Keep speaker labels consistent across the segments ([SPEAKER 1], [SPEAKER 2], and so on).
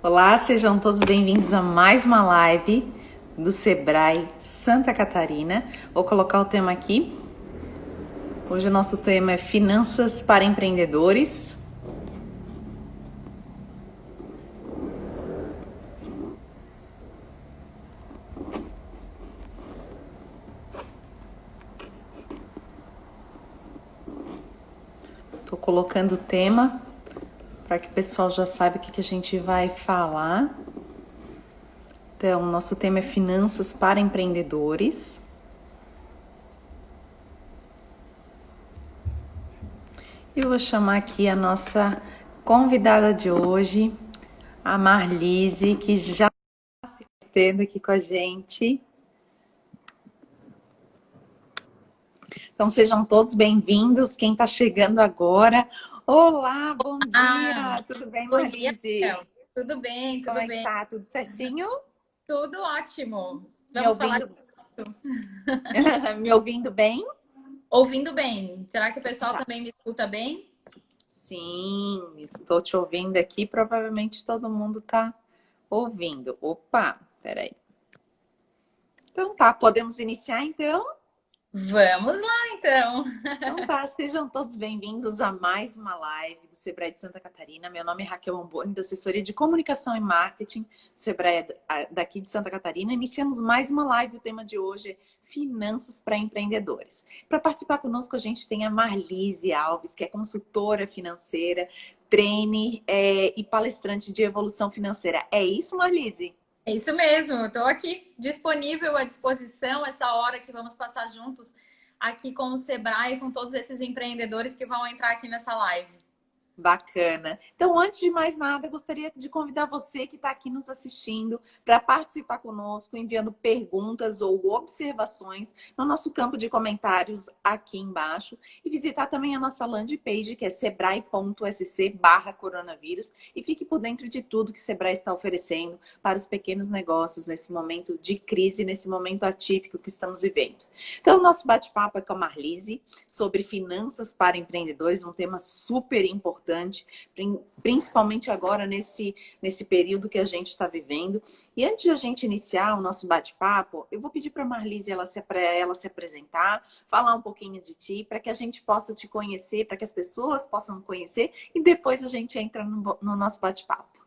[SPEAKER 1] Olá, sejam todos bem-vindos a mais uma live do Sebrae Santa Catarina. Vou colocar o tema aqui. Hoje o nosso tema é Finanças para Empreendedores. Estou colocando o tema para que o pessoal já saiba o que a gente vai falar. Então, nosso tema é Finanças para Empreendedores. Eu vou chamar aqui a nossa convidada de hoje, a Marlise, que já está se tendo aqui com a gente. Então, sejam todos bem-vindos. Quem está chegando agora. Olá, bom dia. Tudo bem,
[SPEAKER 2] Bom dia,
[SPEAKER 1] Marlise?
[SPEAKER 2] Raquel. Tudo bem,
[SPEAKER 1] Como
[SPEAKER 2] tudo
[SPEAKER 1] é que
[SPEAKER 2] bem.
[SPEAKER 1] tá? Tudo certinho?
[SPEAKER 2] Tudo ótimo.
[SPEAKER 1] Me
[SPEAKER 2] Vamos falar
[SPEAKER 1] ouvindo? Me ouvindo bem?
[SPEAKER 2] ouvindo bem. Será que o pessoal
[SPEAKER 1] Tá.
[SPEAKER 2] também me escuta bem?
[SPEAKER 1] Sim, estou te ouvindo aqui. Provavelmente todo mundo está ouvindo. Opa, peraí. Então tá, podemos iniciar então?
[SPEAKER 2] Vamos lá, então.
[SPEAKER 1] Então tá, sejam todos bem-vindos a mais uma live do Sebrae de Santa Catarina. Meu nome é Raquel Amboni, da assessoria de comunicação e marketing do Sebrae daqui de Santa Catarina. Iniciamos mais uma live. O tema de hoje é Finanças para Empreendedores. Para participar conosco, a gente tem a Marlise Alves, que é consultora financeira, trainer e palestrante de evolução financeira. É isso, Marlise?
[SPEAKER 2] É isso mesmo. Estou aqui disponível à disposição essa hora que vamos passar juntos aqui com o Sebrae, com todos esses empreendedores que vão entrar aqui nessa live.
[SPEAKER 1] Bacana. Então, antes de mais nada, eu gostaria de convidar você que está aqui nos assistindo para participar conosco, enviando perguntas ou observações no nosso campo de comentários aqui embaixo e visitar também a nossa landing page, que é sebrae.sc/coronavírus, e fique por dentro de tudo que o Sebrae está oferecendo para os pequenos negócios nesse momento de crise, nesse momento atípico que estamos vivendo. Então, o nosso bate-papo é com a Marlise sobre finanças para empreendedores, um tema super importante, principalmente agora nesse período que a gente está vivendo. E antes de a gente iniciar o nosso bate-papo, eu vou pedir para a Marlise ela se apresentar, falar um pouquinho de ti, para que a gente possa te conhecer, para que as pessoas possam conhecer, e depois a gente entra no nosso bate-papo.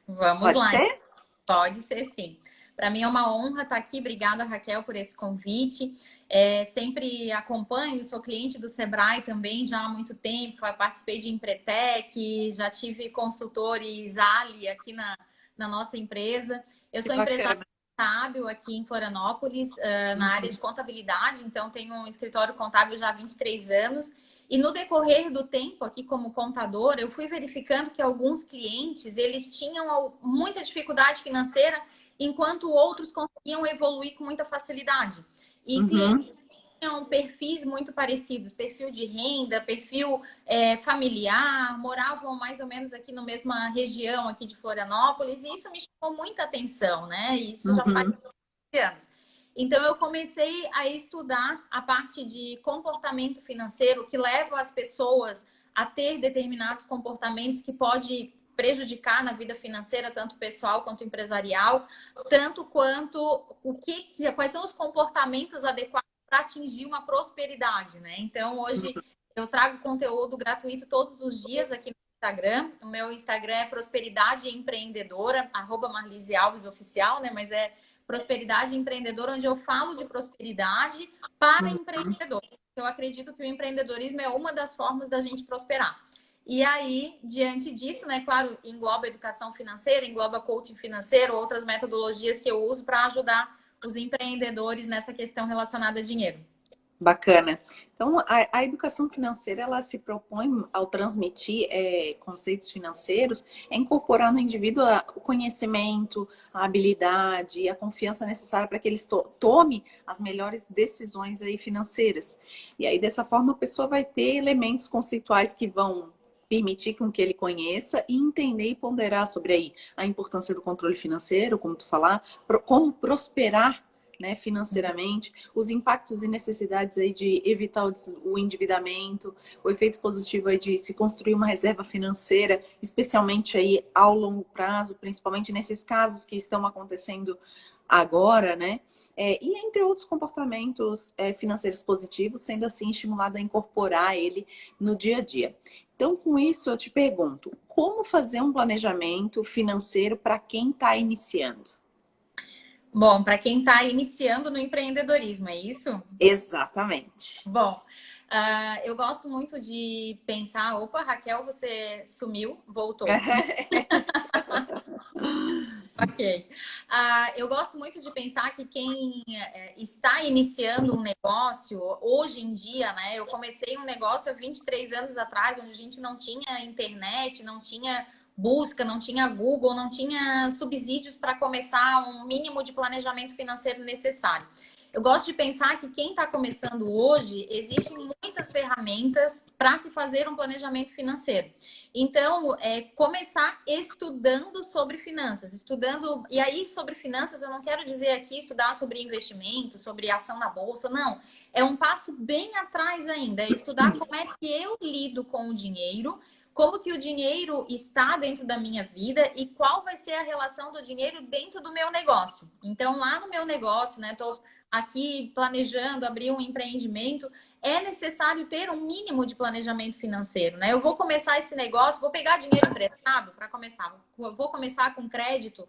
[SPEAKER 2] Vamos
[SPEAKER 1] Pode
[SPEAKER 2] lá.
[SPEAKER 1] ser?
[SPEAKER 2] Pode ser sim. Para mim é uma honra estar aqui. Obrigada, Raquel, por esse convite. Sempre acompanho, sou cliente do Sebrae também já há muito tempo. Participei de Empretec, já tive consultores Ali aqui na nossa empresa. Eu
[SPEAKER 1] Que
[SPEAKER 2] sou empresária
[SPEAKER 1] bacana.
[SPEAKER 2] contábil aqui em Florianópolis, na área de contabilidade, então tenho um escritório contábil já há 23 anos. E no decorrer do tempo, aqui como contadora, eu fui verificando que alguns clientes, eles tinham muita dificuldade financeira, enquanto outros conseguiam evoluir com muita facilidade. E
[SPEAKER 1] Uhum.
[SPEAKER 2] clientes tinham perfis muito parecidos, perfil de renda, perfil familiar, moravam mais ou menos aqui na mesma região aqui de Florianópolis, e isso me chamou muita atenção, né? E isso já faz
[SPEAKER 1] Uhum.
[SPEAKER 2] anos. Então, eu comecei a estudar a parte de comportamento financeiro que leva as pessoas a ter determinados comportamentos que pode prejudicar na vida financeira, tanto pessoal quanto empresarial, tanto quanto quais são os comportamentos adequados para atingir uma prosperidade, né? Então, hoje eu trago conteúdo gratuito todos os dias aqui no Instagram. O meu Instagram é Prosperidade Empreendedora, @Marlise Alves Oficial, né? Mas é Prosperidade Empreendedora, onde eu falo de prosperidade para empreendedores. Eu acredito que o empreendedorismo é uma das formas da gente prosperar. E aí, diante disso, né, claro, engloba educação financeira, engloba coaching financeiro, outras metodologias que eu uso para ajudar os empreendedores nessa questão relacionada a dinheiro.
[SPEAKER 1] Bacana. Então, a educação financeira, ela se propõe, ao transmitir conceitos financeiros, a incorporar no indivíduo o conhecimento, a habilidade e a confiança necessária para que eles tome as melhores decisões aí financeiras. E aí, dessa forma, a pessoa vai ter elementos conceituais que vão permitir com que ele conheça e entender e ponderar sobre aí a importância do controle financeiro, como tu falar, como prosperar né, financeiramente, os impactos e necessidades aí de evitar o endividamento, o efeito positivo aí de se construir uma reserva financeira, especialmente aí ao longo prazo, principalmente nesses casos que estão acontecendo agora, né? E entre outros comportamentos financeiros positivos, sendo assim estimulado a incorporar ele no dia a dia. Então, com isso, eu te pergunto, como fazer um planejamento financeiro para quem está iniciando?
[SPEAKER 2] Bom, para quem está iniciando no empreendedorismo, é isso?
[SPEAKER 1] Exatamente.
[SPEAKER 2] Bom, eu gosto muito de pensar. Opa, Raquel, você sumiu, voltou. Ok. Eu gosto muito de pensar que quem está iniciando um negócio, hoje em dia, né? Eu comecei um negócio há 23 anos atrás, onde a gente não tinha internet, não tinha busca, não tinha Google, não tinha subsídios para começar um mínimo de planejamento financeiro necessário. Eu gosto de pensar que quem está começando hoje, existem muitas ferramentas para se fazer um planejamento financeiro. Então, começar estudando sobre finanças, estudando. E aí, sobre finanças, eu não quero dizer aqui estudar sobre investimento, sobre ação na bolsa, não. É um passo bem atrás ainda, é estudar como é que eu lido com o dinheiro, como que o dinheiro está dentro da minha vida e qual vai ser a relação do dinheiro dentro do meu negócio. Então, lá no meu negócio, né, tô aqui planejando abrir um empreendimento, é necessário ter um mínimo de planejamento financeiro, né? Eu vou começar esse negócio, vou pegar dinheiro emprestado para começar, vou começar com crédito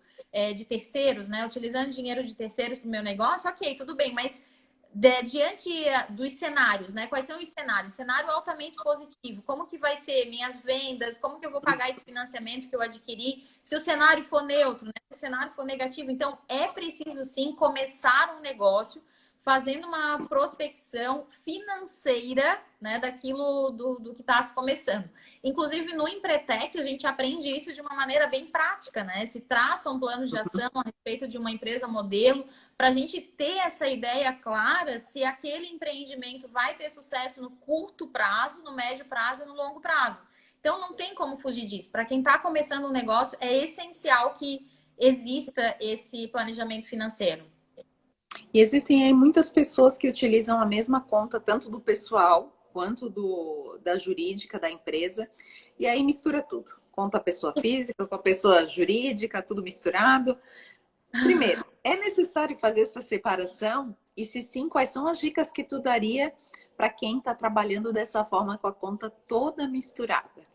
[SPEAKER 2] de terceiros, né? Utilizando dinheiro de terceiros para o meu negócio, ok, tudo bem, mas diante dos cenários, né? Quais são os cenários? Cenário altamente positivo. Como que vai ser minhas vendas? Como que eu vou pagar esse financiamento que eu adquiri? Se o cenário for neutro, né? Se o cenário for negativo. Então, é preciso sim começar um negócio fazendo uma prospecção financeira, né, daquilo do que está se começando. Inclusive, no Empretec, a gente aprende isso de uma maneira bem prática, né? Se traçam planos de ação a respeito de uma empresa modelo, para a gente ter essa ideia clara se aquele empreendimento vai ter sucesso no curto prazo, no médio prazo e no longo prazo. Então, não tem como fugir disso. Para quem está começando um negócio, é essencial que exista esse planejamento financeiro.
[SPEAKER 1] E existem aí muitas pessoas que utilizam a mesma conta, tanto do pessoal quanto da jurídica da empresa, e aí mistura tudo. Conta a pessoa física com a pessoa jurídica, tudo misturado. Primeiro, é necessário fazer essa separação? E se sim, quais são as dicas que tu daria para quem está trabalhando dessa forma com a conta toda misturada?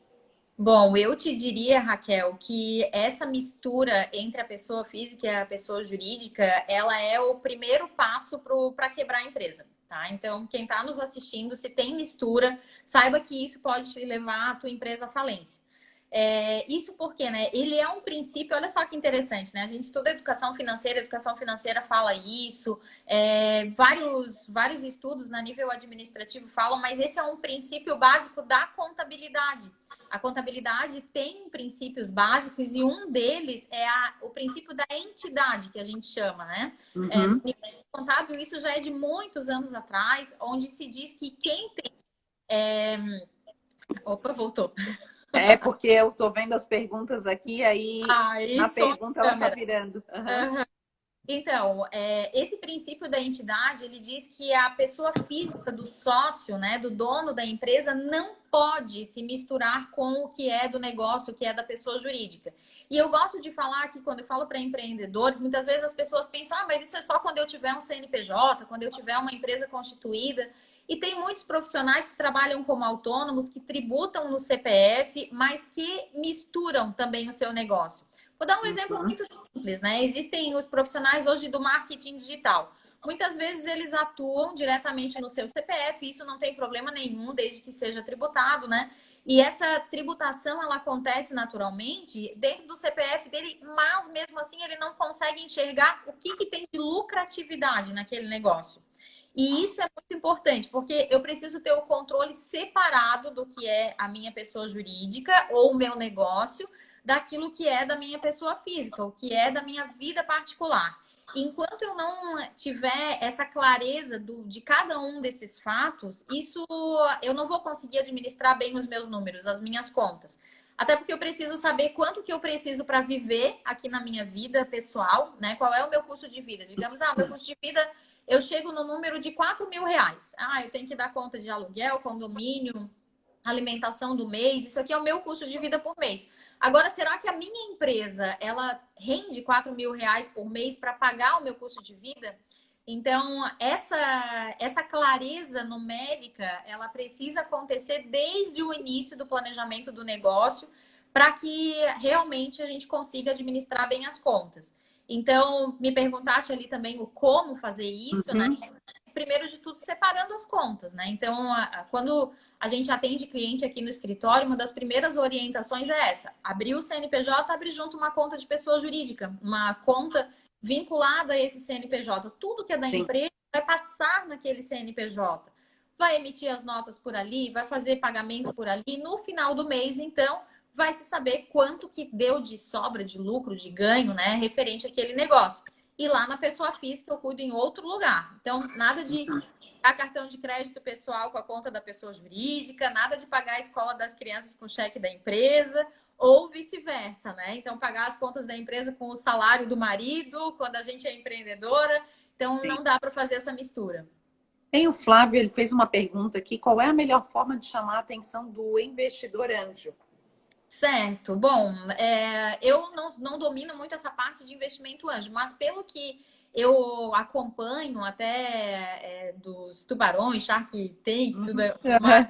[SPEAKER 2] Bom, eu te diria, Raquel, que essa mistura entre a pessoa física e a pessoa jurídica, ela é o primeiro passo para quebrar a empresa, tá? Então, quem está nos assistindo, se tem mistura, saiba que isso pode te levar a tua empresa à falência. Isso porque, né? Ele é um princípio, olha só que interessante, né? A gente estuda a educação financeira fala isso, vários estudos na nível administrativo falam, mas esse é um princípio básico da contabilidade. A contabilidade tem princípios básicos e um deles é o princípio da entidade, que a gente chama, né?
[SPEAKER 1] Uhum.
[SPEAKER 2] No nível contábil, isso já é de muitos anos atrás, onde se diz que quem tem. Opa, voltou.
[SPEAKER 1] É porque eu estou vendo as perguntas aqui, aí na
[SPEAKER 2] Isso,
[SPEAKER 1] pergunta ela está
[SPEAKER 2] câmera.
[SPEAKER 1] virando. Uhum.
[SPEAKER 2] Aham. Então, esse princípio da entidade, ele diz que a pessoa física do sócio, né, do dono da empresa, não pode se misturar com o que é do negócio, o que é da pessoa jurídica. E eu gosto de falar que quando eu falo para empreendedores, muitas vezes as pessoas pensam, mas isso é só quando eu tiver um CNPJ, quando eu tiver uma empresa constituída. E tem muitos profissionais que trabalham como autônomos, que tributam no CPF, mas que misturam também o seu negócio. Vou dar um exemplo
[SPEAKER 1] Uhum.
[SPEAKER 2] muito simples, né? Existem os profissionais hoje do marketing digital. Muitas vezes eles atuam diretamente no seu CPF, isso não tem problema nenhum, desde que seja tributado, né? E essa tributação ela acontece naturalmente dentro do CPF dele, mas mesmo assim ele não consegue enxergar o que tem de lucratividade naquele negócio. E isso é muito importante, porque eu preciso ter o controle separado do que é a minha pessoa jurídica ou o meu negócio daquilo que é da minha pessoa física, o que é da minha vida particular. Enquanto eu não tiver essa clareza de cada um desses fatos, isso eu não vou conseguir administrar bem os meus números, as minhas contas. Até porque eu preciso saber quanto que eu preciso para viver aqui na minha vida pessoal, né? Qual é o meu custo de vida? Digamos, meu custo de vida, eu chego no número de R$ 4.000. Eu tenho que dar conta de aluguel, condomínio, alimentação do mês. Isso aqui é o meu custo de vida por mês. Agora, será que a minha empresa, ela rende R$ 4.000 por mês para pagar o meu custo de vida? Então, essa clareza numérica, ela precisa acontecer desde o início do planejamento do negócio para que realmente a gente consiga administrar bem as contas. Então, me perguntaste ali também o como fazer isso, né? Primeiro de tudo, separando as contas, né? Então, quando a gente atende cliente aqui no escritório, uma das primeiras orientações é essa: abrir o CNPJ, abrir junto uma conta de pessoa jurídica, uma conta vinculada a esse CNPJ. Tudo que é da
[SPEAKER 1] Sim.
[SPEAKER 2] empresa vai passar naquele CNPJ. Vai emitir as notas por ali, vai fazer pagamento por ali. No final do mês, então, vai se saber quanto que deu de sobra, de lucro, de ganho, né? Referente àquele negócio. E lá na pessoa física eu cuido em outro lugar. Então, nada de pagar cartão de crédito pessoal com a conta da pessoa jurídica, nada de pagar a escola das crianças com o cheque da empresa, ou vice-versa, né? Então, pagar as contas da empresa com o salário do marido, quando a gente é empreendedora. Então, não dá para fazer essa mistura.
[SPEAKER 1] Tem o Flávio, ele fez uma pergunta aqui: qual é a melhor forma de chamar a atenção do investidor anjo?
[SPEAKER 2] Certo. Bom, eu não domino muito essa parte de investimento anjo, mas pelo que eu acompanho até dos tubarões, Shark Tank, tudo mais,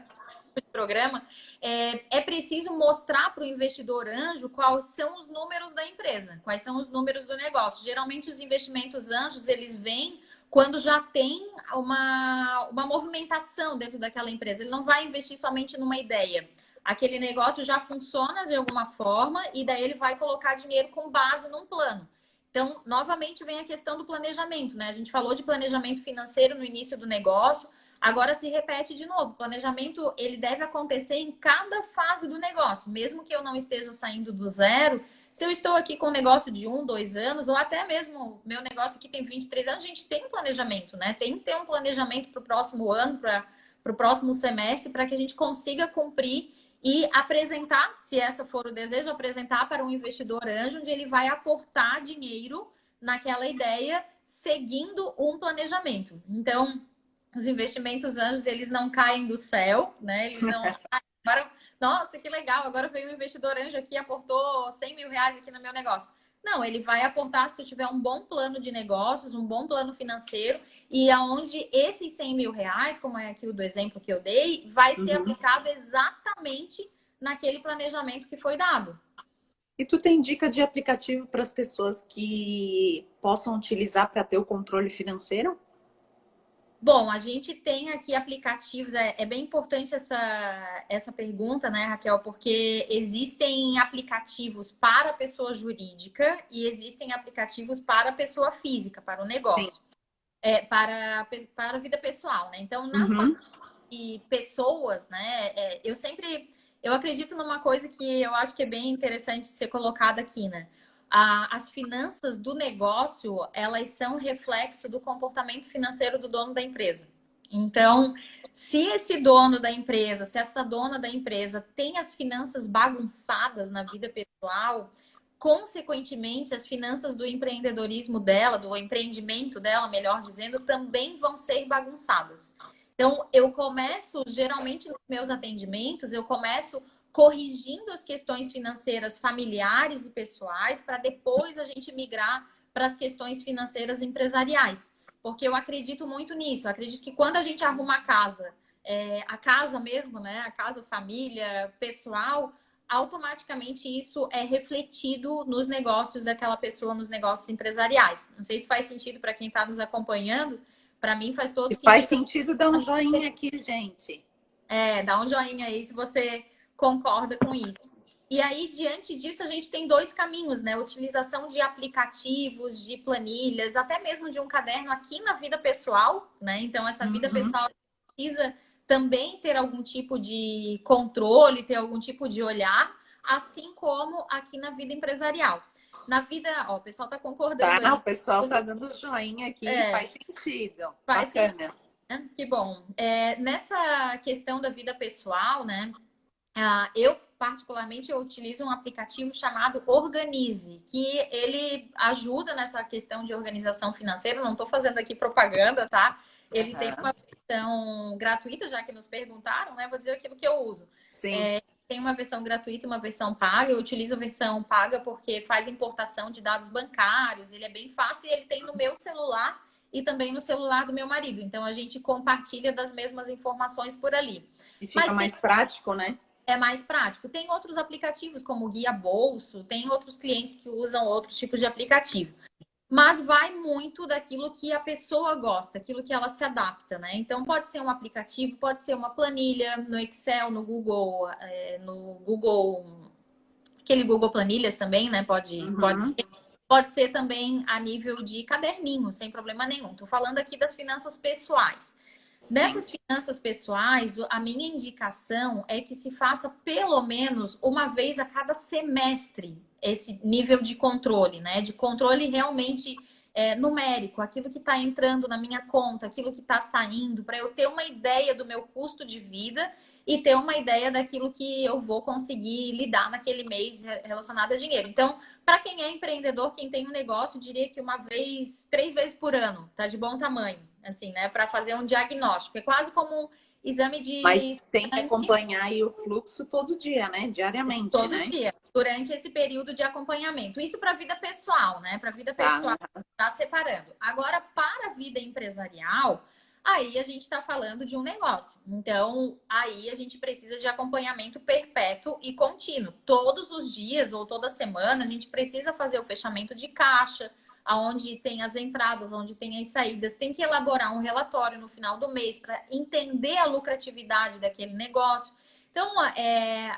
[SPEAKER 2] de programa, é preciso mostrar para o investidor anjo quais são os números da empresa, quais são os números do negócio. Geralmente os investimentos anjos, eles vêm quando já tem uma movimentação dentro daquela empresa. Ele não vai investir somente numa ideia. Aquele negócio já funciona de alguma forma e daí ele vai colocar dinheiro com base num plano. Então, novamente vem a questão do planejamento, né? A gente falou de planejamento financeiro no início do negócio, agora se repete de novo. O planejamento, ele deve acontecer em cada fase do negócio, mesmo que eu não esteja saindo do zero. Se eu estou aqui com um negócio de 1, 2 anos, ou até mesmo meu negócio aqui tem 23 anos, a gente tem um planejamento, né? Tem que ter um planejamento para o próximo ano, para o próximo semestre, para que a gente consiga cumprir e apresentar, se essa for o desejo, apresentar para um investidor anjo, onde ele vai aportar dinheiro naquela ideia, seguindo um planejamento. Então, os investimentos anjos, eles não caem do céu, né? Eles não... Agora, nossa, que legal, agora veio um investidor anjo aqui e aportou R$ 100.000 aqui no meu negócio. Não, ele vai aportar se tu tiver um bom plano de negócios, um bom plano financeiro, e aonde esses R$ 100.000, como é aqui o do exemplo que eu dei, vai ser aplicado exatamente naquele planejamento que foi dado.
[SPEAKER 1] E tu tem dica de aplicativo para as pessoas que possam utilizar para ter o controle financeiro?
[SPEAKER 2] Bom, a gente tem aqui aplicativos, é bem importante essa pergunta, né, Raquel? Porque existem aplicativos para a pessoa jurídica e existem aplicativos para a pessoa física, para o negócio, para a vida pessoal, né? Então, na parte de pessoas, né, eu acredito numa coisa que eu acho que é bem interessante ser colocada aqui, né? As finanças do negócio, elas são reflexo do comportamento financeiro do dono da empresa. Então, se esse dono da empresa, se essa dona da empresa tem as finanças bagunçadas na vida pessoal, consequentemente, as finanças do empreendedorismo dela, do empreendimento dela, melhor dizendo, também vão ser bagunçadas. Então, eu começo, geralmente nos meus atendimentos, eu começo corrigindo as questões financeiras familiares e pessoais para depois a gente migrar para as questões financeiras empresariais. Porque eu acredito muito nisso. Eu acredito que quando a gente arruma a casa mesmo, né? A casa, família, pessoal, automaticamente isso é refletido nos negócios daquela pessoa, nos negócios empresariais. Não sei se faz sentido para quem está nos acompanhando. Para mim faz todo sentido.
[SPEAKER 1] Faz sentido dar um joinha aqui, gente.
[SPEAKER 2] Dá um joinha aí se você concorda com isso. E aí, diante disso, a gente tem dois caminhos, né? Utilização de aplicativos, de planilhas, até mesmo de um caderno aqui na vida pessoal, né? Então, essa vida pessoal precisa também ter algum tipo de controle, ter algum tipo de olhar, assim como aqui na vida empresarial. Na vida, ó, o pessoal tá concordando.
[SPEAKER 1] Tá, o pessoal tá dando joinha aqui, faz sentido.
[SPEAKER 2] Faz
[SPEAKER 1] bacana.
[SPEAKER 2] Sentido. Que bom. Nessa questão da vida pessoal, né? Eu particularmente, eu utilizo um aplicativo chamado Organize, que ele ajuda nessa questão de organização financeira. Não estou fazendo aqui propaganda, tá? Ele tem uma versão gratuita, já que nos perguntaram, né? Vou dizer aquilo que eu uso.
[SPEAKER 1] Sim.
[SPEAKER 2] Tem uma versão gratuita e uma versão paga. Eu utilizo a versão paga porque faz importação de dados bancários. Ele é bem fácil e ele tem no meu celular e também no celular do meu marido. Então, a gente compartilha das mesmas informações por ali.
[SPEAKER 1] E fica mais prático, né?
[SPEAKER 2] É mais prático. Tem outros aplicativos, como o Guia Bolso, tem outros clientes que usam outros tipos de aplicativo. Mas vai muito daquilo que a pessoa gosta, aquilo que ela se adapta, né? Então, pode ser um aplicativo, pode ser uma planilha no Excel, no Google, aquele Google Planilhas também, né? Pode ser também a nível de caderninho, sem problema nenhum. Estou falando aqui das finanças pessoais. Nessas finanças pessoais, a minha indicação é que se faça pelo menos uma vez a cada semestre esse nível de controle, né? De controle realmente numérico, aquilo que está entrando na minha conta, aquilo que está saindo, para eu ter uma ideia do meu custo de vida e ter uma ideia daquilo que eu vou conseguir lidar naquele mês relacionado a dinheiro. Então, para quem é empreendedor, quem tem um negócio, diria que 3 vezes por ano, tá de bom tamanho, assim, né? Para fazer um diagnóstico. É quase como um exame de...
[SPEAKER 1] Mas tem que acompanhar aí o fluxo todo dia, né? Diariamente,
[SPEAKER 2] todo
[SPEAKER 1] né?
[SPEAKER 2] dia, durante esse período de acompanhamento. Isso para a vida pessoal, né? Para a vida pessoal, tá separando. Agora, para a vida empresarial, aí a gente está falando de um negócio. Então, aí a gente precisa de acompanhamento perpétuo e contínuo. Todos os dias ou toda semana, a gente precisa fazer o fechamento de caixa, aonde tem as entradas, onde tem as saídas. Tem que elaborar um relatório no final do mês para entender a lucratividade daquele negócio. Então,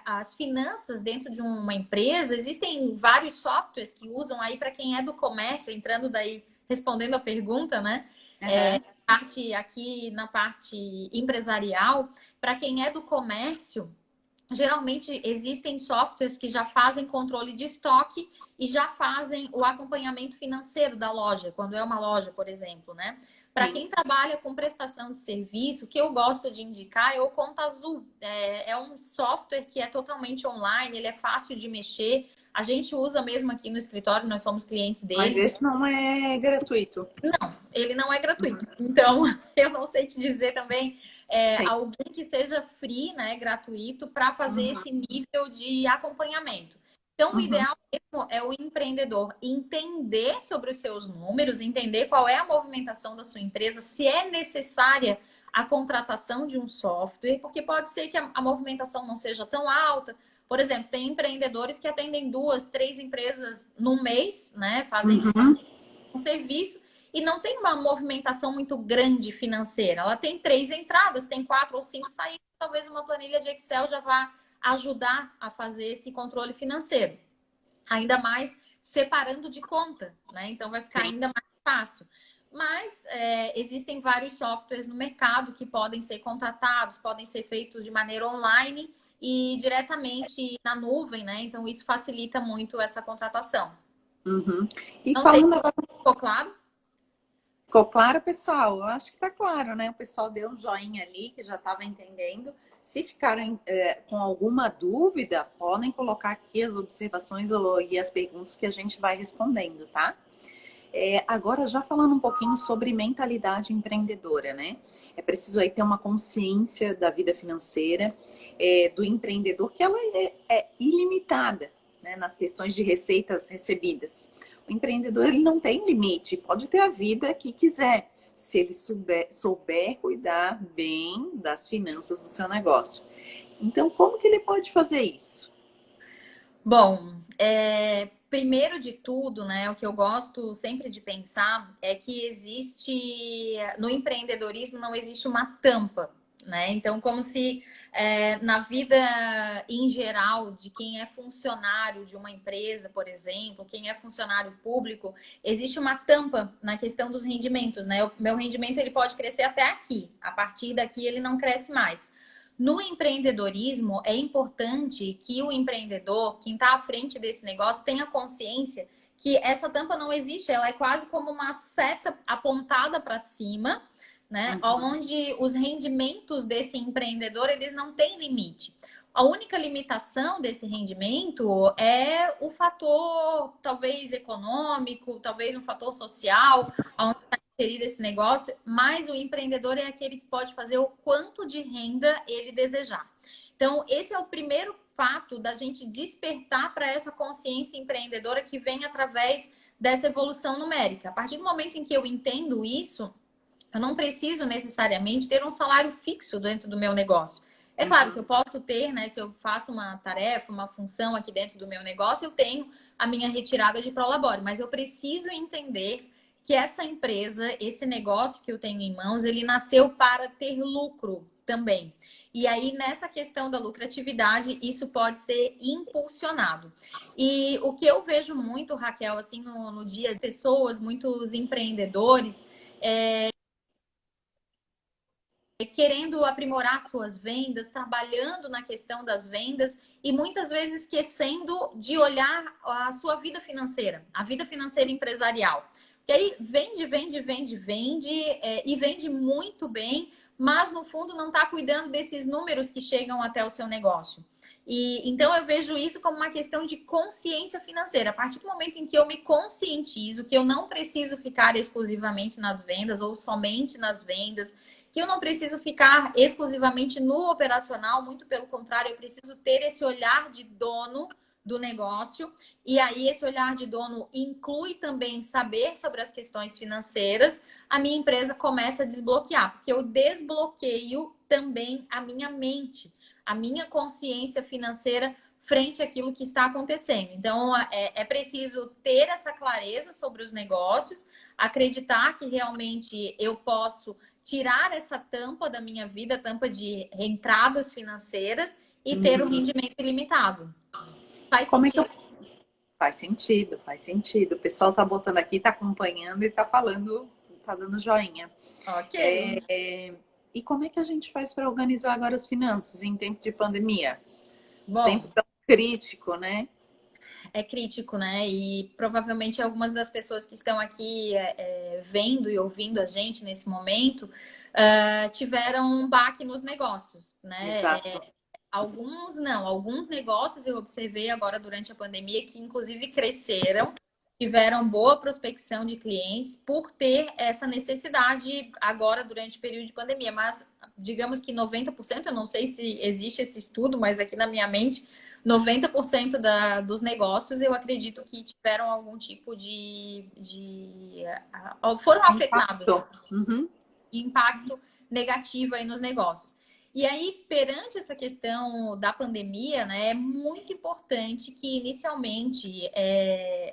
[SPEAKER 2] as finanças dentro de uma empresa, existem vários softwares que usam aí para quem é do comércio, entrando daí, respondendo a pergunta, né? Aqui na parte empresarial, para quem é do comércio, geralmente existem softwares que já fazem controle de estoque e já fazem o acompanhamento financeiro da loja, quando é uma loja, por exemplo, né? Para quem trabalha com prestação de serviço, o que eu gosto de indicar é o Conta Azul. É um software que é totalmente online, ele é fácil de mexer. A gente usa mesmo aqui no escritório, nós somos clientes deles.
[SPEAKER 1] Mas esse não é gratuito.
[SPEAKER 2] Não, ele não é gratuito. Então, eu não sei te dizer também algum que seja free, né, gratuito, para fazer esse nível de acompanhamento. Então, o ideal mesmo é o empreendedor entender sobre os seus números, entender qual é a movimentação da sua empresa, se é necessária a contratação de um software, porque pode ser que a movimentação não seja tão alta. Por exemplo, tem empreendedores que atendem 2, 3 empresas no mês, né? Fazem um serviço e não tem uma movimentação muito grande financeira. Ela tem 3 entradas, tem 4 ou 5 saídas. Talvez uma planilha de Excel já vá ajudar a fazer esse controle financeiro. Ainda mais separando de conta, né? Então vai ficar ainda mais fácil. Mas existem vários softwares no mercado que podem ser contratados, podem ser feitos de maneira online e diretamente na nuvem, né? Então isso facilita muito essa contratação.
[SPEAKER 1] E
[SPEAKER 2] não
[SPEAKER 1] falando
[SPEAKER 2] sei se ficou claro?
[SPEAKER 1] Ficou claro, pessoal? Eu acho que tá claro, né? O pessoal deu um joinha ali, que já estava entendendo. Se ficarem com alguma dúvida, podem colocar aqui as observações e as perguntas que a gente vai respondendo, tá? Agora, já falando um pouquinho sobre mentalidade empreendedora, né? É preciso aí ter uma consciência da vida financeira do empreendedor, que ela é ilimitada, né? Nas questões de receitas recebidas. O empreendedor, ele não tem limite, pode ter a vida que quiser, se ele souber cuidar bem das finanças do seu negócio. Então, como que ele pode fazer isso?
[SPEAKER 2] Bom, primeiro de tudo, né, o que eu gosto sempre de pensar é que no empreendedorismo não existe uma tampa, né? Então, como se na vida em geral de quem é funcionário de uma empresa, por exemplo, quem é funcionário público, existe uma tampa na questão dos rendimentos, né? O meu rendimento ele pode crescer até aqui, a partir daqui ele não cresce mais. No empreendedorismo, é importante que o empreendedor, quem está à frente desse negócio, tenha consciência que essa tampa não existe, ela é quase como uma seta apontada para cima, né? Onde os rendimentos desse empreendedor, eles não têm limite. A única limitação desse rendimento é o fator, talvez econômico, talvez um fator social, onde está inserido esse negócio, mas o empreendedor é aquele que pode fazer o quanto de renda ele desejar. Então, esse é o primeiro fato da gente despertar para essa consciência empreendedora que vem através dessa evolução numérica. A partir do momento em que eu entendo isso, eu não preciso necessariamente ter um salário fixo dentro do meu negócio. É claro que eu posso ter, né? Se eu faço uma tarefa, uma função aqui dentro do meu negócio, eu tenho a minha retirada de prolabore, mas eu preciso entender que essa empresa, esse negócio que eu tenho em mãos, ele nasceu para ter lucro também. E aí, nessa questão da lucratividade, isso pode ser impulsionado. E o que eu vejo muito, Raquel, assim, no dia de pessoas, muitos empreendedores, querendo aprimorar suas vendas, trabalhando na questão das vendas e muitas vezes esquecendo de olhar a sua vida financeira, a vida financeira empresarial. E aí vende e vende muito bem, mas no fundo não está cuidando desses números que chegam até o seu negócio. E então eu vejo isso como uma questão de consciência financeira. A partir do momento em que eu me conscientizo que eu não preciso ficar exclusivamente nas vendas ou somente nas vendas, que eu não preciso ficar exclusivamente no operacional, muito pelo contrário, eu preciso ter esse olhar de dono do negócio. E aí, esse olhar de dono inclui também saber sobre as questões financeiras. A minha empresa começa a desbloquear, porque eu desbloqueio também a minha mente, a minha consciência financeira frente àquilo que está acontecendo. Então, é preciso ter essa clareza sobre os negócios, acreditar que realmente eu posso tirar essa tampa da minha vida, tampa de entradas financeiras e ter um rendimento ilimitado. Faz
[SPEAKER 1] Como
[SPEAKER 2] sentido?
[SPEAKER 1] é que eu... Faz sentido, faz sentido. O pessoal tá botando aqui, tá acompanhando e tá falando, tá dando joinha.
[SPEAKER 2] Ok.
[SPEAKER 1] E como é que a gente faz para organizar agora as finanças em tempo de pandemia? Tempo
[SPEAKER 2] Bom,
[SPEAKER 1] tão crítico, né?
[SPEAKER 2] é crítico, né? E provavelmente algumas das pessoas que estão aqui vendo e ouvindo a gente nesse momento tiveram um baque nos negócios, né?
[SPEAKER 1] Exato.
[SPEAKER 2] Alguns não, alguns negócios eu observei agora durante a pandemia que inclusive cresceram, tiveram boa prospecção de clientes por ter essa necessidade agora durante o período de pandemia, mas digamos que 90%, eu não sei se existe esse estudo, mas aqui na minha mente, 90% dos negócios eu acredito que tiveram algum tipo foram afetados
[SPEAKER 1] Impacto. Uhum.
[SPEAKER 2] de impacto negativo aí nos negócios. E aí, perante essa questão da pandemia, né, é muito importante que inicialmente,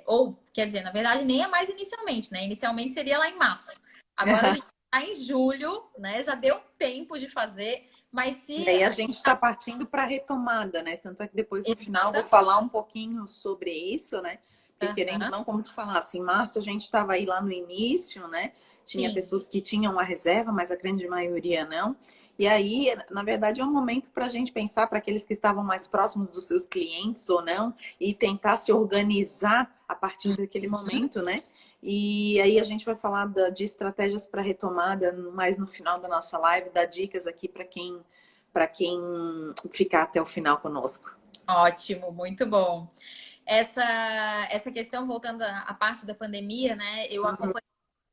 [SPEAKER 2] ou quer dizer, na verdade, nem é mais inicialmente, né? Inicialmente seria lá em março. Agora a gente está em julho, né? Já deu tempo de fazer, mas
[SPEAKER 1] E
[SPEAKER 2] se
[SPEAKER 1] aí a
[SPEAKER 2] a
[SPEAKER 1] gente
[SPEAKER 2] gente
[SPEAKER 1] está
[SPEAKER 2] tá...
[SPEAKER 1] partindo para a retomada, né? Tanto é que depois no final eu vou
[SPEAKER 2] Exatamente.
[SPEAKER 1] falar um pouquinho sobre isso, né? Porque querendo ou
[SPEAKER 2] Uhum.
[SPEAKER 1] não, como tu falasse, em março a gente estava aí lá no início, né? Tinha
[SPEAKER 2] Sim.
[SPEAKER 1] pessoas que tinham uma reserva, mas a grande maioria não. E aí, na verdade, é um momento para a gente pensar para aqueles que estavam mais próximos dos seus clientes ou não, e tentar se organizar a partir daquele
[SPEAKER 2] Uhum.
[SPEAKER 1] momento, né? E aí a gente vai falar de estratégias para retomada mais no final da nossa live, dar dicas aqui para quem ficar até o final conosco.
[SPEAKER 2] Ótimo, muito bom. Essa questão, voltando à parte da pandemia, né? Eu acompanho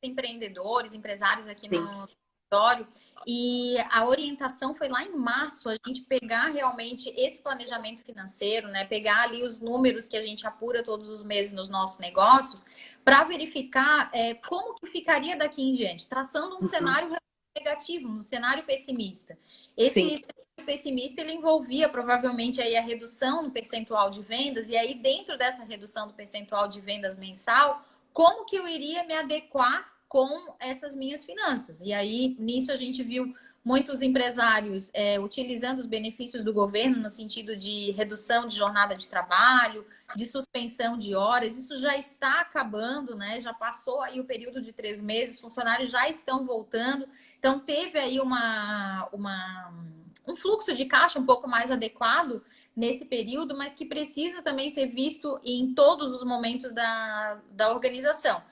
[SPEAKER 2] empreendedores, empresários aqui
[SPEAKER 1] Sim.
[SPEAKER 2] no escritório, e a orientação foi lá em março, a gente pegar realmente esse planejamento financeiro, né? Pegar ali os números que a gente apura todos os meses nos nossos negócios, para verificar como que ficaria daqui em diante, traçando um cenário negativo, um cenário pessimista.
[SPEAKER 1] Sim.
[SPEAKER 2] Esse cenário pessimista ele envolvia provavelmente aí a redução no percentual de vendas, e aí dentro dessa redução do percentual de vendas mensal, como que eu iria me adequar com essas minhas finanças? E aí, nisso, a gente viu muitos empresários utilizando os benefícios do governo no sentido de redução de jornada de trabalho, de suspensão de horas. Isso já está acabando, né? Já passou aí o período de 3 meses, os funcionários já estão voltando. Então, teve aí um fluxo de caixa um pouco mais adequado nesse período, mas que precisa também ser visto em todos os momentos da organização.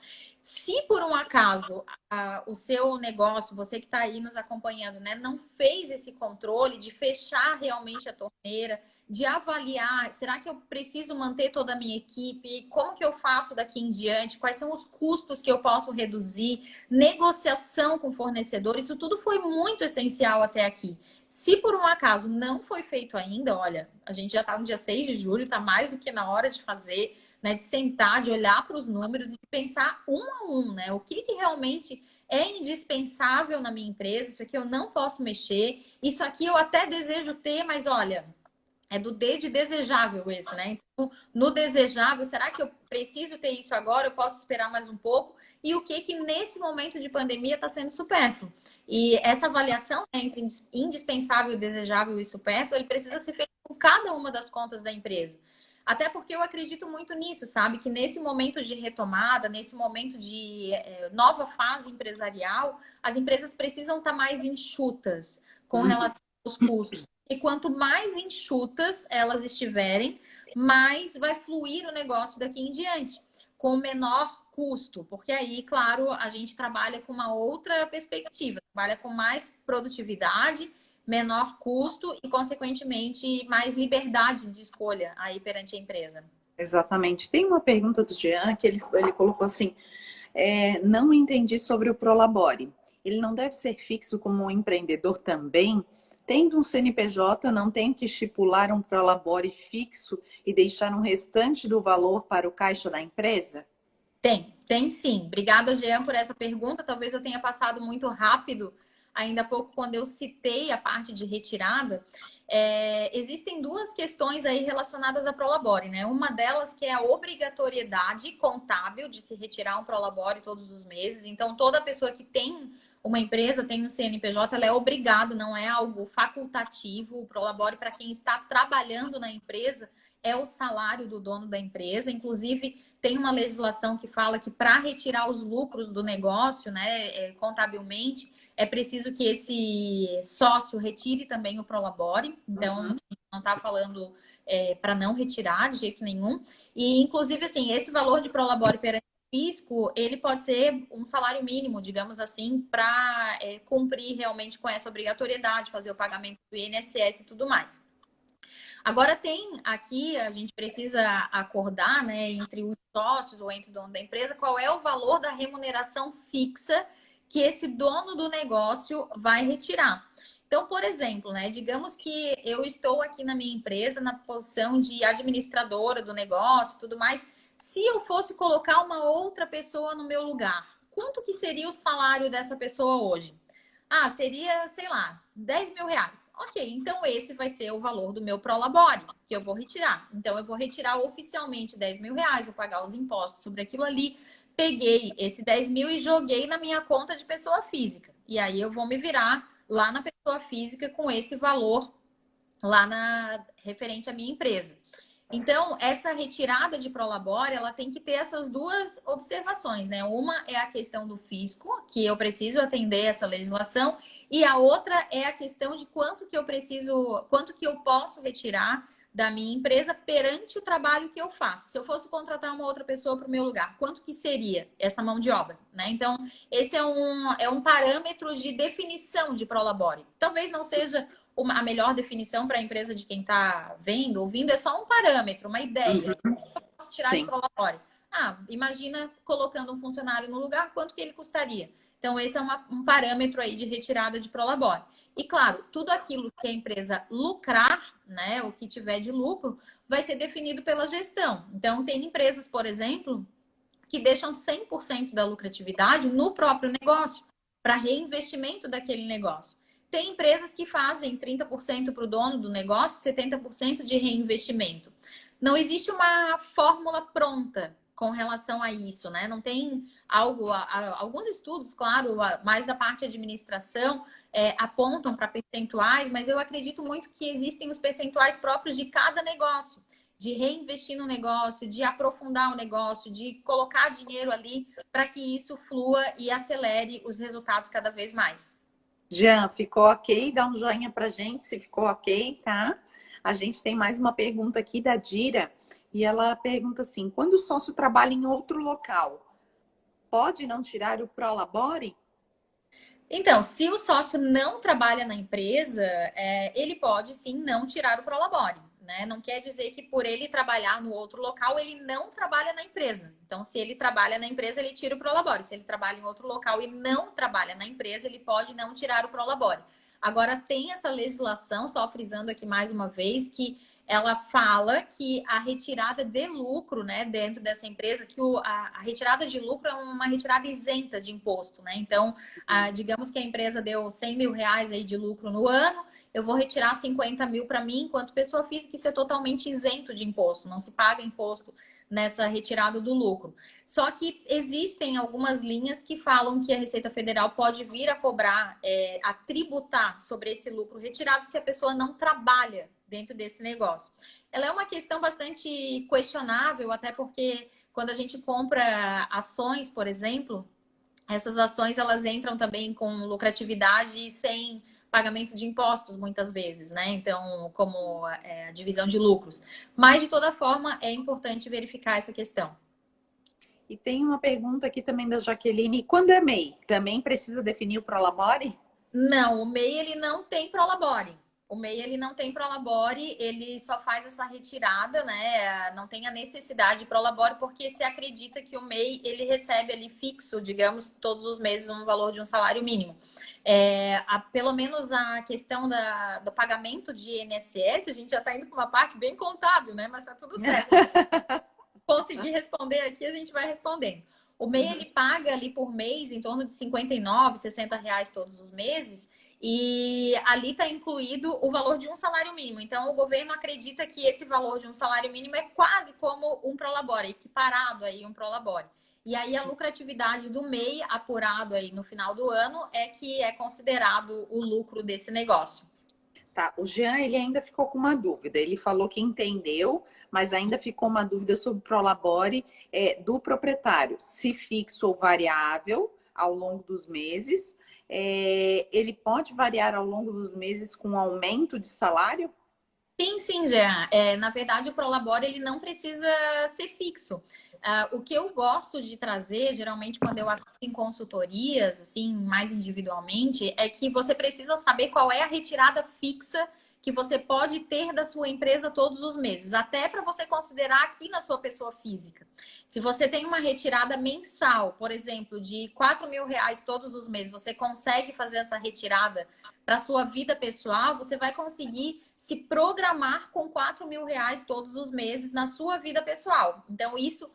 [SPEAKER 2] Se por um acaso o seu negócio, você que está aí nos acompanhando, né, não fez esse controle de fechar realmente a torneira, de avaliar, será que eu preciso manter toda a minha equipe? Como que eu faço daqui em diante? Quais são os custos que eu posso reduzir? Negociação com fornecedor, isso tudo foi muito essencial até aqui. Se por um acaso não foi feito ainda, olha, a gente já está no dia 6 de julho, está mais do que na hora de fazer, né? De sentar, de olhar para os números e de pensar um a um, né? O que realmente é indispensável na minha empresa, isso aqui eu não posso mexer, isso aqui eu até desejo ter, mas olha, é do D de desejável esse, né? Então, no desejável, será que eu preciso ter isso agora? Eu posso esperar mais um pouco? E o que nesse momento de pandemia está sendo supérfluo? E essa avaliação, né, entre indispensável, desejável e supérfluo, ele precisa ser feito com cada uma das contas da empresa. Até porque eu acredito muito nisso, sabe? Que nesse momento de retomada, nesse momento de nova fase empresarial, as empresas precisam estar mais enxutas com relação aos custos. E quanto mais enxutas elas estiverem, mais vai fluir o negócio daqui em diante, com menor custo, porque aí, claro, a gente trabalha com uma outra perspectiva, trabalha com mais produtividade, menor custo e, consequentemente, mais liberdade de escolha aí perante a empresa.
[SPEAKER 1] Exatamente. Tem uma pergunta do Jean que ele colocou assim: não entendi sobre o Prolabore. Ele não deve ser fixo como um empreendedor também? Tendo um CNPJ, não tem que estipular um Prolabore fixo e deixar um restante do valor para o caixa da empresa?
[SPEAKER 2] Tem sim. Obrigada, Jean, por essa pergunta. Talvez eu tenha passado muito rápido ainda há pouco quando eu citei a parte de retirada. Existem duas questões aí relacionadas à Prolabore, né? Uma delas que é a obrigatoriedade contábil de se retirar um Prolabore todos os meses. Então, toda pessoa que tem uma empresa, tem um CNPJ, ela é obrigada, não é algo facultativo. O Prolabore, para quem está trabalhando na empresa, é o salário do dono da empresa. Inclusive, tem uma legislação que fala que para retirar os lucros do negócio, né, contabilmente, é preciso que esse sócio retire também o Prolabore. Então, a gente não está falando para não retirar de jeito nenhum. E, inclusive, assim, esse valor de Prolabore perante o fisco, ele pode ser um salário mínimo, digamos assim, para cumprir realmente com essa obrigatoriedade, fazer o pagamento do INSS e tudo mais. Agora tem aqui, a gente precisa acordar, né, entre os sócios ou entre o dono da empresa, qual é o valor da remuneração fixa que esse dono do negócio vai retirar. Então, por exemplo, né, digamos que eu estou aqui na minha empresa na posição de administradora do negócio, tudo mais. Se eu fosse colocar uma outra pessoa no meu lugar, quanto que seria o salário dessa pessoa hoje? Ah, seria, sei lá, 10 mil reais. Ok, então esse vai ser o valor do meu Prolabore, que eu vou retirar. Então, eu vou retirar oficialmente 10 mil reais, vou pagar os impostos sobre aquilo ali. Peguei esse 10 mil e joguei na minha conta de pessoa física. E aí eu vou me virar lá na pessoa física com esse valor lá na referente à minha empresa. Então, essa retirada de Prolabore, ela tem que ter essas duas observações, né? Uma é a questão do fisco, que eu preciso atender essa legislação, e a outra é a questão de quanto que eu preciso, quanto que eu posso retirar da minha empresa perante o trabalho que eu faço. Se eu fosse contratar uma outra pessoa para o meu lugar, quanto que seria essa mão de obra, né? Então, esse é um parâmetro de definição de Prolabore. Talvez não seja a melhor definição para a empresa de quem está vendo, ouvindo, é só um parâmetro, uma ideia. Eu posso tirar de
[SPEAKER 1] Sim.
[SPEAKER 2] Prolabore? Ah, imagina colocando um funcionário no lugar, quanto que ele custaria? Então, esse é um parâmetro aí de retirada de Prolabore. E, claro, tudo aquilo que a empresa lucrar, né, o que tiver de lucro, vai ser definido pela gestão. Então, tem empresas, por exemplo, que deixam 100% da lucratividade no próprio negócio, para reinvestimento daquele negócio. Tem empresas que fazem 30% para o dono do negócio, 70% de reinvestimento. Não existe uma fórmula pronta com relação a isso, né? Não tem algo, alguns estudos, claro, mais da parte de administração, apontam para percentuais, mas eu acredito muito que existem os percentuais próprios de cada negócio, de reinvestir no negócio, de aprofundar o negócio, de colocar dinheiro ali para que isso flua e acelere os resultados cada vez mais.
[SPEAKER 1] Jean, ficou ok? Dá um joinha pra gente se ficou ok, tá? A gente tem mais uma pergunta aqui da Dira e ela pergunta assim: quando o sócio trabalha em outro local, pode não tirar o Prolabore?
[SPEAKER 2] Então, se o sócio não trabalha na empresa, ele pode sim não tirar o Prolabore, né? Não quer dizer que por ele trabalhar no outro local, ele não trabalha na empresa. Então, se ele trabalha na empresa, ele tira o Prolabore. Se ele trabalha em outro local e não trabalha na empresa, ele pode não tirar o Prolabore. Agora, tem essa legislação, só frisando aqui mais uma vez, que ela fala que a retirada de lucro, né, dentro dessa empresa, que a retirada de lucro é uma retirada isenta de imposto, né? Então, digamos que a empresa deu 100 mil reais aí de lucro no ano, eu vou retirar 50 mil para mim, enquanto pessoa física, isso é totalmente isento de imposto, não se paga imposto nessa retirada do lucro. Só que existem algumas linhas que falam que a Receita Federal pode vir a cobrar, a tributar sobre esse lucro retirado se a pessoa não trabalha dentro desse negócio. Ela é uma questão bastante questionável, até porque quando a gente compra ações, por exemplo, essas ações elas entram também com lucratividade e sem pagamento de impostos muitas vezes, né? Então, como a divisão de lucros. Mas, de toda forma, é importante verificar essa questão.
[SPEAKER 1] E tem uma pergunta aqui também da Jaqueline. Quando é MEI, também precisa definir o Prolabore?
[SPEAKER 2] Não, o MEI ele não tem Prolabore. O MEI ele não tem Prolabore, ele só faz essa retirada, né? Não tem a necessidade de Prolabore, porque se acredita que o MEI ele recebe ali fixo, digamos, todos os meses um valor de um salário mínimo. Pelo menos a questão do pagamento de INSS, a gente já está indo para uma parte bem contábil, né? Mas tá tudo certo. Conseguir responder aqui, a gente vai respondendo. O MEI, ele paga ali por mês em torno de 59, 60 reais todos os meses. E ali está incluído o valor de um salário mínimo. Então, o governo acredita que esse valor de um salário mínimo é quase como um Prolabore, equiparado aí um Prolabore. E aí, a lucratividade do MEI, apurado aí no final do ano, é que é considerado o lucro desse negócio.
[SPEAKER 1] Tá, o Jean, ele ainda ficou com uma dúvida. Ele falou que entendeu, mas ainda ficou uma dúvida sobre o Prolabore do proprietário. Se fixo ou variável ao longo dos meses. Ele pode variar ao longo dos meses com aumento de salário?
[SPEAKER 2] Sim, Jean. Na verdade, o Prolabore ele não precisa ser fixo. O que eu gosto de trazer, geralmente quando eu atuo em consultorias, assim, mais individualmente, é que você precisa saber qual é a retirada fixa que você pode ter da sua empresa todos os meses, até para você considerar aqui na sua pessoa física. Se você tem uma retirada mensal, por exemplo, de 4 mil reais todos os meses, você consegue fazer essa retirada para sua vida pessoal, você vai conseguir se programar com 4 mil reais todos os meses na sua vida pessoal. Então, isso,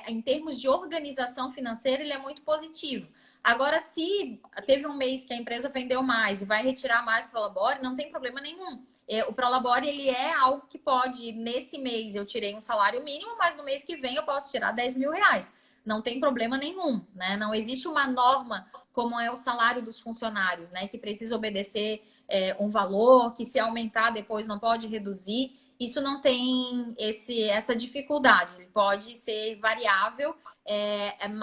[SPEAKER 2] em termos de organização financeira, ele é muito positivo. Agora, se teve um mês que a empresa vendeu mais e vai retirar mais para o Prolabore, não tem problema nenhum. O Prolabore, ele é algo que pode, nesse mês eu tirei um salário mínimo, mas no mês que vem eu posso tirar 10 mil reais. Não tem problema nenhum, né? Não existe uma norma como é o salário dos funcionários, né? Que precisa obedecer um valor, que se aumentar depois não pode reduzir. Isso não tem essa dificuldade, ele pode ser variável.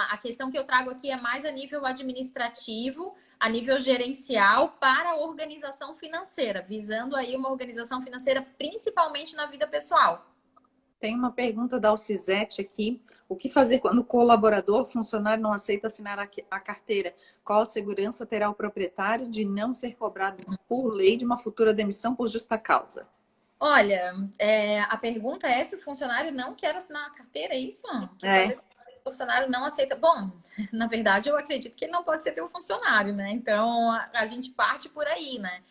[SPEAKER 2] A questão que eu trago aqui é mais a nível administrativo, a nível gerencial para a organização financeira, visando aí uma organização financeira principalmente na vida pessoal.
[SPEAKER 1] Tem uma pergunta da Alcisete aqui. O que fazer quando o colaborador, funcionário, não aceita assinar a carteira? Qual segurança terá o proprietário de não ser cobrado por lei de uma futura demissão por justa causa?
[SPEAKER 2] Olha, a pergunta é se o funcionário não quer assinar a carteira, é isso? O funcionário não aceita. Bom, na verdade, eu acredito que ele não pode ser teu funcionário, né? Então, a gente parte por aí, né?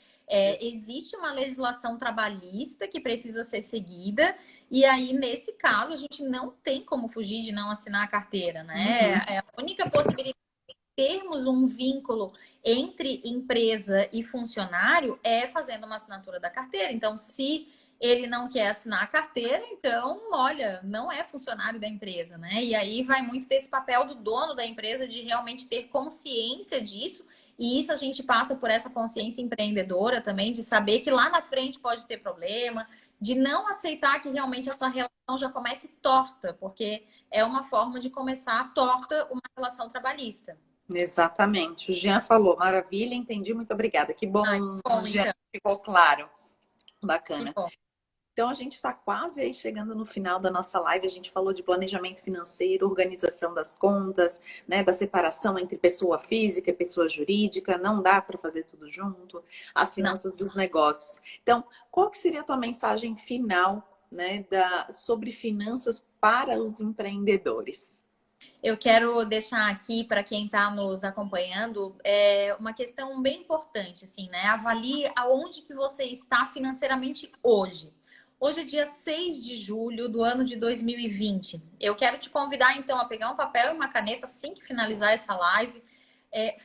[SPEAKER 2] Existe uma legislação trabalhista que precisa ser seguida, e aí, nesse caso, a gente não tem como fugir de não assinar a carteira, né? A única possibilidade de termos um vínculo entre empresa e funcionário é fazendo uma assinatura da carteira. Então, se ele não quer assinar a carteira, então, olha, não é funcionário da empresa, né? E aí vai muito desse papel do dono da empresa de realmente ter consciência disso. E isso a gente passa por essa consciência empreendedora também, de saber que lá na frente pode ter problema, de não aceitar que realmente essa relação já comece torta, porque é uma forma de começar torta uma relação trabalhista.
[SPEAKER 1] Exatamente. O Jean falou, maravilha, entendi, muito obrigada. Que bom,
[SPEAKER 2] Que bom,
[SPEAKER 1] Jean,
[SPEAKER 2] então.
[SPEAKER 1] ficou claro. Bacana.
[SPEAKER 2] Que bom.
[SPEAKER 1] Então, a gente está quase aí chegando no final da nossa live. A gente falou de planejamento financeiro, organização das contas, né, da separação entre pessoa física e pessoa jurídica. Não dá para fazer tudo junto. As
[SPEAKER 2] Não.
[SPEAKER 1] finanças dos negócios. Então, qual que seria a tua mensagem final, né, sobre finanças para os empreendedores?
[SPEAKER 2] Eu quero deixar aqui para quem está nos acompanhando uma questão bem importante, assim, né? Avalie aonde que você está financeiramente hoje. Hoje é dia 6 de julho do ano de 2020. Eu quero te convidar, então, a pegar um papel e uma caneta assim que finalizar essa live.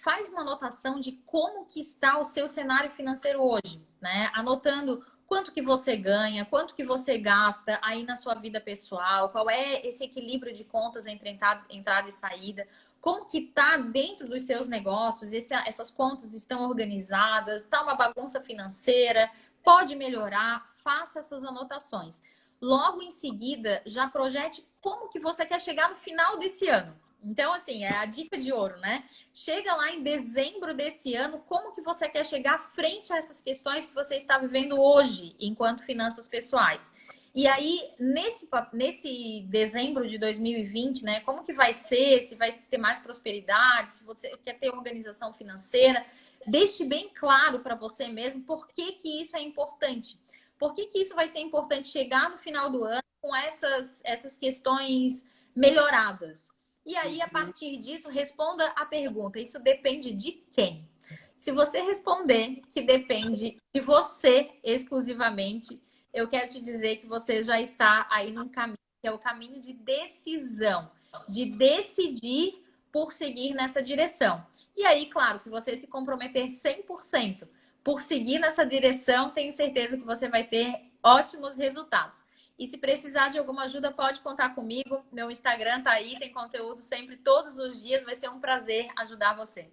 [SPEAKER 2] Faz uma anotação de como que está o seu cenário financeiro hoje, né? Anotando quanto que você ganha, quanto que você gasta aí na sua vida pessoal, qual é esse equilíbrio de contas entre entrada e saída, como que tá dentro dos seus negócios, essas contas estão organizadas, tá uma bagunça financeira, pode melhorar, faça essas anotações. Logo em seguida, já projete como que você quer chegar no final desse ano. Então, assim, é a dica de ouro, né? Chega lá em dezembro desse ano, como que você quer chegar frente a essas questões que você está vivendo hoje, enquanto finanças pessoais. E aí, nesse dezembro de 2020, né? Como que vai ser? Se vai ter mais prosperidade? Se você quer ter organização financeira? Deixe bem claro para você mesmo por que que isso é importante. Por que que isso vai ser importante chegar no final do ano com essas questões melhoradas? E aí, a partir disso, responda a pergunta: isso depende de quem? Se você responder que depende de você exclusivamente, eu quero te dizer que você já está aí num caminho, que é o caminho de decisão, de decidir por seguir nessa direção. E aí, claro, se você se comprometer 100% por seguir nessa direção, tenho certeza que você vai ter ótimos resultados. E se precisar de alguma ajuda, pode contar comigo. Meu Instagram tá aí, tem conteúdo sempre, todos os dias. Vai ser um prazer ajudar você.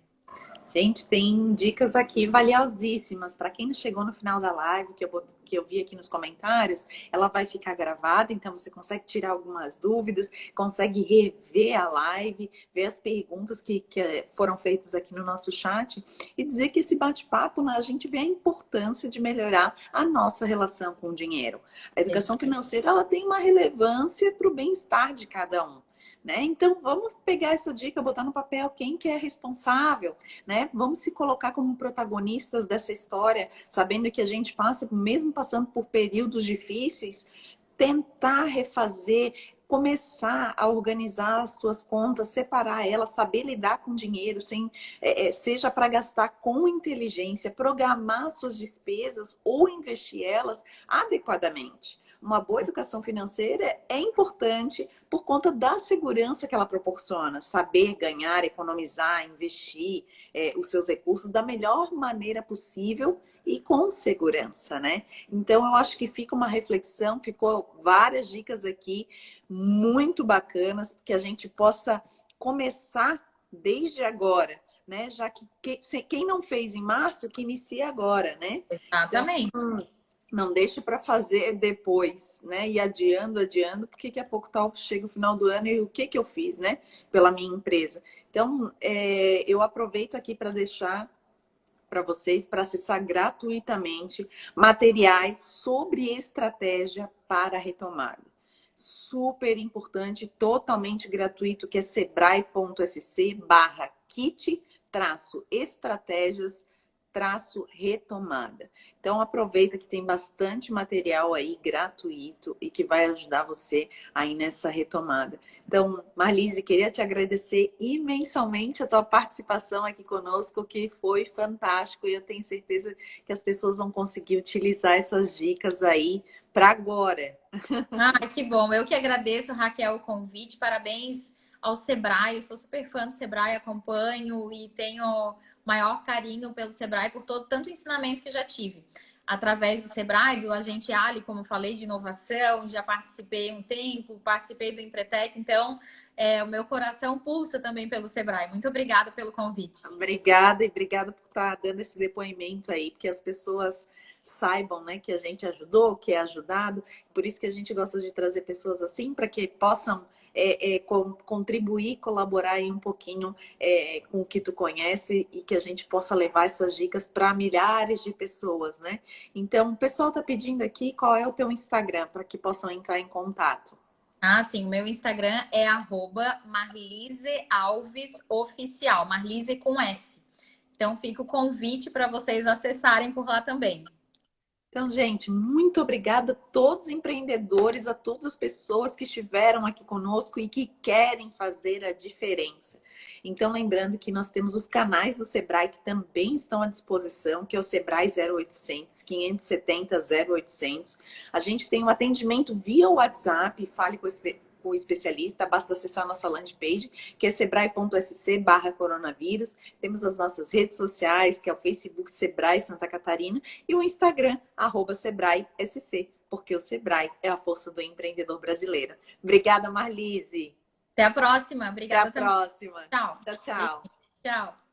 [SPEAKER 1] Gente, tem dicas aqui valiosíssimas. Para quem não chegou no final da live, que eu vi aqui nos comentários, ela vai ficar gravada, então você consegue tirar algumas dúvidas, consegue rever a live, ver as perguntas que foram feitas aqui no nosso chat e dizer que esse bate-papo, né, a gente vê a importância de melhorar a nossa relação com o dinheiro. A educação financeira, ela tem uma relevância para o bem-estar de cada um. Né? Então, vamos pegar essa dica, botar no papel quem que é responsável, né? Vamos se colocar como protagonistas dessa história, sabendo que a gente passa, mesmo passando por períodos difíceis, tentar refazer, começar a organizar as suas contas, separar elas, saber lidar com dinheiro, seja para gastar com inteligência, programar suas despesas ou investir elas adequadamente. Uma boa educação financeira é importante por conta da segurança que ela proporciona. Saber ganhar, economizar, investir os seus recursos da melhor maneira possível e com segurança, né? Então, eu acho que fica uma reflexão, ficou várias dicas aqui muito bacanas, que a gente possa começar desde agora, né? Já que quem não fez em março, que inicie agora, né?
[SPEAKER 2] Exatamente.
[SPEAKER 1] Então, não deixe para fazer depois, né? E adiando, porque daqui a pouco chega o final do ano e o que eu fiz, né? Pela minha empresa. Então, eu aproveito aqui para deixar para vocês, para acessar gratuitamente materiais sobre estratégia para a retomada. Super importante, totalmente gratuito, que é sebrae.sc/kit-estratégias retomada. Então aproveita que tem bastante material aí gratuito e que vai ajudar você aí nessa retomada. Então, Marlise, queria te agradecer imensamente a tua participação aqui conosco, que foi fantástico, e eu tenho certeza que as pessoas vão conseguir utilizar essas dicas aí para agora.
[SPEAKER 2] Ah, que bom. Eu que agradeço, Raquel, o convite. Parabéns ao Sebrae. Eu sou super fã do Sebrae, acompanho e tenho maior carinho pelo Sebrae por tanto ensinamento que já tive. Através do Sebrae, do Agente Ali, como eu falei, de inovação, já participei um tempo, participei do Empretec, então o meu coração pulsa também pelo Sebrae. Muito obrigada pelo convite.
[SPEAKER 1] Obrigada, e obrigada por estar dando esse depoimento aí, porque as pessoas saibam, né, que a gente ajudou, que é ajudado. Por isso que a gente gosta de trazer pessoas assim, para que possam contribuir, colaborar aí um pouquinho com o que tu conhece e que a gente possa levar essas dicas para milhares de pessoas, né? Então, o pessoal está pedindo aqui qual é o teu Instagram para que possam entrar em contato.
[SPEAKER 2] Ah, sim, o meu Instagram é @marlisealvesoficial, Marlise com S. Então, fica o convite para vocês acessarem por lá também.
[SPEAKER 1] Então, gente, muito obrigada a todos os empreendedores, a todas as pessoas que estiveram aqui conosco e que querem fazer a diferença. Então, lembrando que nós temos os canais do Sebrae que também estão à disposição, que é o Sebrae 0800 570 0800. A gente tem um atendimento via WhatsApp, fale com o especialista, basta acessar a nossa landing page, que é sebrae.sc/coronavírus. Temos as nossas redes sociais, que é o Facebook Sebrae Santa Catarina e o Instagram, @SebraeSC, porque o Sebrae é a força do empreendedor brasileiro. Obrigada, Marlise.
[SPEAKER 2] Até a próxima. Obrigada
[SPEAKER 1] Até a próxima.
[SPEAKER 2] também. Tchau.
[SPEAKER 1] Tchau, tchau.
[SPEAKER 2] Tchau.